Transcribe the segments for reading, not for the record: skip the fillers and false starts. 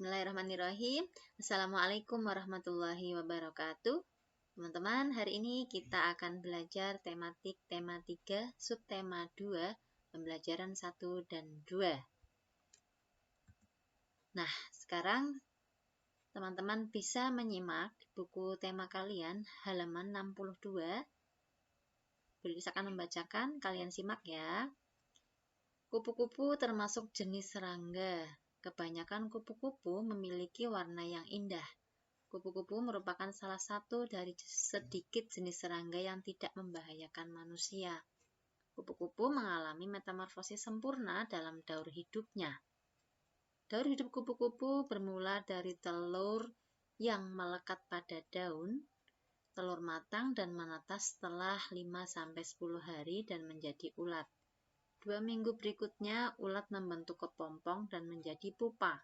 Bismillahirrahmanirrahim. Assalamualaikum warahmatullahi wabarakatuh. Teman-teman, hari ini kita akan belajar tematik tema 3, subtema 2, pembelajaran 1 dan 2. Nah, sekarang teman-teman bisa menyimak buku tema kalian halaman 62. Boleh akan membacakan, kalian simak ya. Kupu-kupu termasuk jenis serangga. Kebanyakan kupu-kupu memiliki warna yang indah. Kupu-kupu merupakan salah satu dari sedikit jenis serangga yang tidak membahayakan manusia. Kupu-kupu mengalami metamorfosis sempurna dalam daur hidupnya. Daur hidup kupu-kupu bermula dari telur yang melekat pada daun. Telur matang dan menetas setelah 5-10 hari dan menjadi ulat. 2 minggu berikutnya, ulat membentuk kepompong dan menjadi pupa.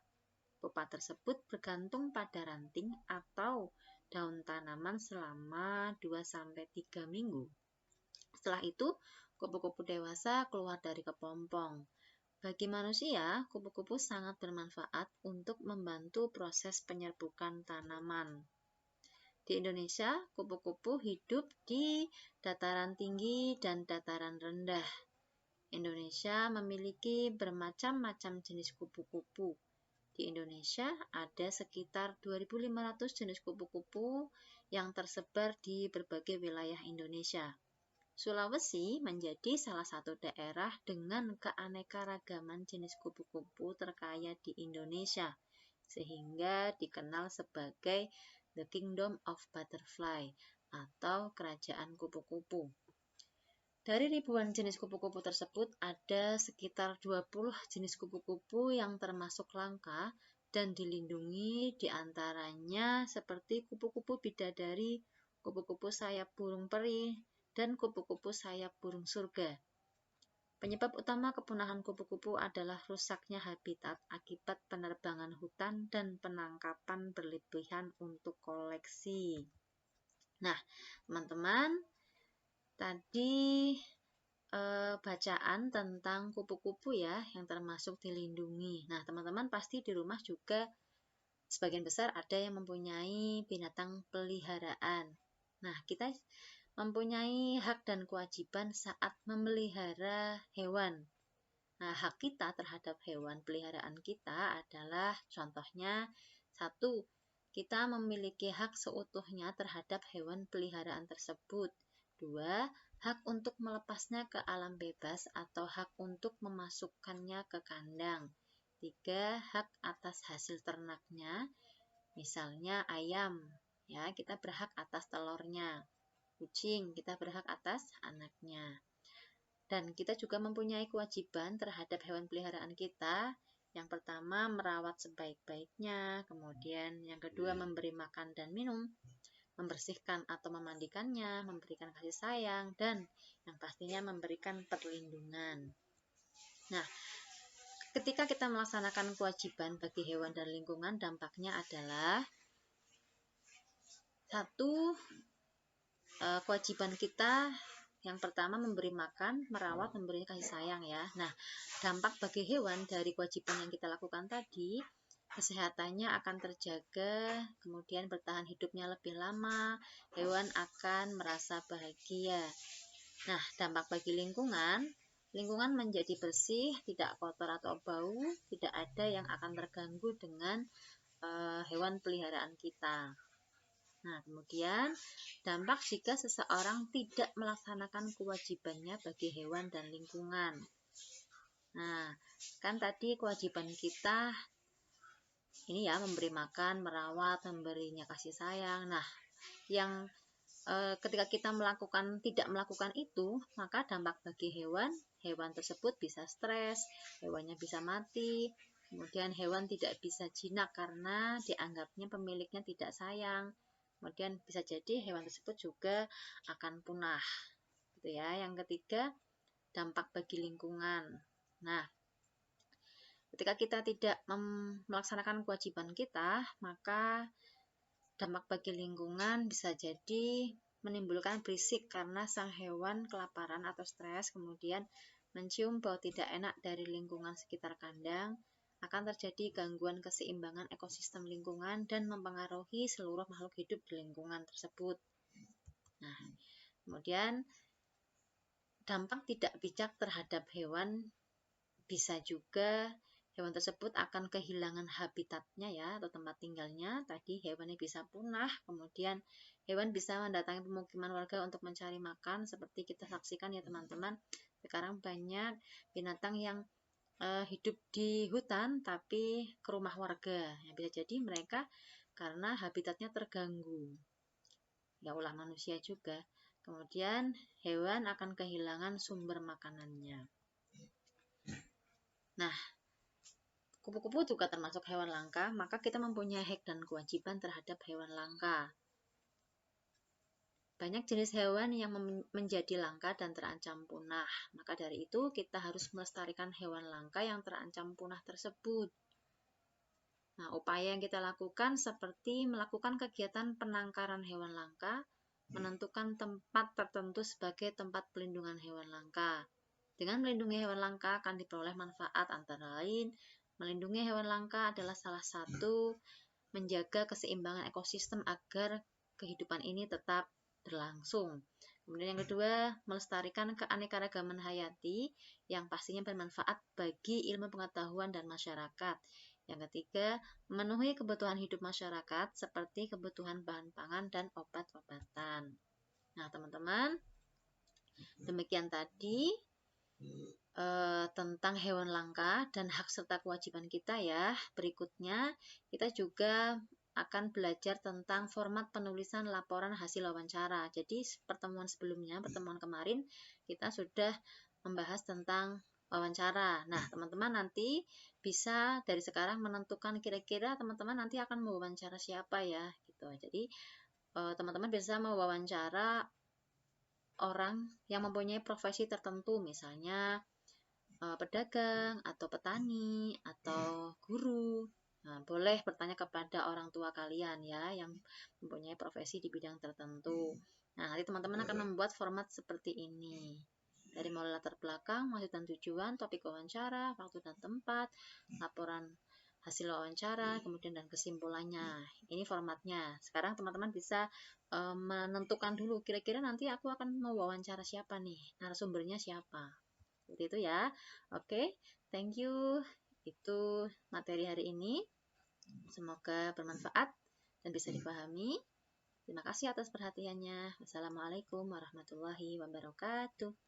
Pupa tersebut bergantung pada ranting atau daun tanaman selama 2-3 minggu. Setelah itu, kupu-kupu dewasa keluar dari kepompong. Bagi manusia, kupu-kupu sangat bermanfaat untuk membantu proses penyerbukan tanaman. Di Indonesia, kupu-kupu hidup di dataran tinggi dan dataran rendah. Indonesia memiliki bermacam-macam jenis kupu-kupu. Di Indonesia ada sekitar 2.500 jenis kupu-kupu yang tersebar di berbagai wilayah Indonesia. Sulawesi menjadi salah satu daerah dengan keanekaragaman jenis kupu-kupu terkaya di Indonesia, sehingga dikenal sebagai The Kingdom of Butterfly atau Kerajaan Kupu-kupu. Dari ribuan jenis kupu-kupu tersebut, ada sekitar 20 jenis kupu-kupu yang termasuk langka dan dilindungi, diantaranya seperti kupu-kupu bidadari, kupu-kupu sayap burung peri, dan kupu-kupu sayap burung surga. Penyebab utama kepunahan kupu-kupu adalah rusaknya habitat akibat penerbangan hutan dan penangkapan berlebihan untuk koleksi. Nah, teman-teman, tadi bacaan tentang kupu-kupu ya yang termasuk dilindungi. Nah, teman-teman pasti di rumah juga sebagian besar ada yang mempunyai binatang peliharaan. Nah, kita mempunyai hak dan kewajiban saat memelihara hewan. Nah, hak kita terhadap hewan peliharaan kita adalah contohnya 1. Kita memiliki hak seutuhnya terhadap hewan peliharaan tersebut. 2. Hak untuk melepasnya ke alam bebas atau hak untuk memasukkannya ke kandang. 3. Hak atas hasil ternaknya, misalnya ayam, ya kita berhak atas telurnya. Kucing, kita berhak atas anaknya. Dan kita juga mempunyai kewajiban terhadap hewan peliharaan kita. Yang pertama, merawat sebaik-baiknya. Kemudian yang kedua, memberi makan dan minum, membersihkan atau memandikannya, memberikan kasih sayang, dan yang pastinya memberikan perlindungan. Nah, ketika kita melaksanakan kewajiban bagi hewan dan lingkungan, dampaknya adalah 1. Kewajiban kita yang pertama memberi makan, merawat, memberi kasih sayang ya. Nah, dampak bagi hewan dari kewajiban yang kita lakukan tadi, kesehatannya akan terjaga, kemudian bertahan hidupnya lebih lama, hewan akan merasa bahagia. Nah, dampak bagi lingkungan menjadi bersih, tidak kotor atau bau, tidak ada yang akan terganggu dengan hewan peliharaan kita. Nah, kemudian dampak jika seseorang tidak melaksanakan kewajibannya bagi hewan dan lingkungan. Nah, kan tadi kewajiban kita ini ya, memberi makan, merawat, memberinya kasih sayang. Nah, yang ketika kita tidak melakukan itu, maka dampak bagi hewan tersebut bisa stres, hewannya bisa mati, kemudian hewan tidak bisa jinak karena dianggapnya pemiliknya tidak sayang. Kemudian bisa jadi hewan tersebut juga akan punah. Gitu ya. Yang ketiga, dampak bagi lingkungan. Nah, ketika kita tidak melaksanakan kewajiban kita, maka dampak bagi lingkungan bisa jadi menimbulkan berisik karena sang hewan kelaparan atau stres, kemudian mencium bau tidak enak dari lingkungan sekitar kandang, akan terjadi gangguan keseimbangan ekosistem lingkungan dan mempengaruhi seluruh makhluk hidup di lingkungan tersebut. Nah, kemudian dampak tidak bijak terhadap hewan, bisa juga hewan tersebut akan kehilangan habitatnya ya, atau tempat tinggalnya. Tadi hewannya bisa punah, kemudian hewan bisa mendatangi pemukiman warga untuk mencari makan, seperti kita saksikan ya teman-teman. Sekarang banyak binatang yang hidup di hutan tapi ke rumah warga. Ya, bisa jadi mereka karena habitatnya terganggu. Ya ulah manusia juga. Kemudian hewan akan kehilangan sumber makanannya. Nah, kupu-kupu juga termasuk hewan langka, maka kita mempunyai hak dan kewajiban terhadap hewan langka. Banyak jenis hewan yang menjadi langka dan terancam punah. Maka dari itu kita harus melestarikan hewan langka yang terancam punah tersebut. Nah, upaya yang kita lakukan seperti melakukan kegiatan penangkaran hewan langka, menentukan tempat tertentu sebagai tempat pelindungan hewan langka. Dengan melindungi hewan langka akan diperoleh manfaat, antara lain melindungi hewan langka adalah salah satu menjaga keseimbangan ekosistem agar kehidupan ini tetap berlangsung. Kemudian yang kedua, melestarikan keanekaragaman hayati yang pastinya bermanfaat bagi ilmu pengetahuan dan masyarakat. Yang ketiga, memenuhi kebutuhan hidup masyarakat seperti kebutuhan bahan pangan dan obat-obatan. Nah, teman-teman, demikian tadi tentang hewan langka dan hak serta kewajiban kita ya. Berikutnya, kita juga akan belajar tentang format penulisan laporan hasil wawancara. Jadi, pertemuan sebelumnya, pertemuan kemarin, kita sudah membahas tentang wawancara. Nah, teman-teman nanti bisa dari sekarang menentukan kira-kira teman-teman nanti akan mewawancara siapa ya, gitu. Jadi, teman-teman bisa mewawancara orang yang mempunyai profesi tertentu, misalnya pedagang atau petani atau guru. Nah, boleh bertanya kepada orang tua kalian ya yang mempunyai profesi di bidang tertentu. Nah, nanti teman-teman akan membuat format seperti ini. Dari mulai latar belakang, maksud dan tujuan, topik wawancara, waktu dan tempat, laporan hasil wawancara, kemudian dan kesimpulannya. Ini formatnya. Sekarang teman-teman bisa menentukan dulu kira-kira nanti aku akan mau wawancara siapa nih, narasumbernya siapa. Seperti itu ya. Oke, thank you. Itu materi hari ini. Semoga bermanfaat dan bisa dipahami. Terima kasih atas perhatiannya. Wassalamualaikum warahmatullahi wabarakatuh.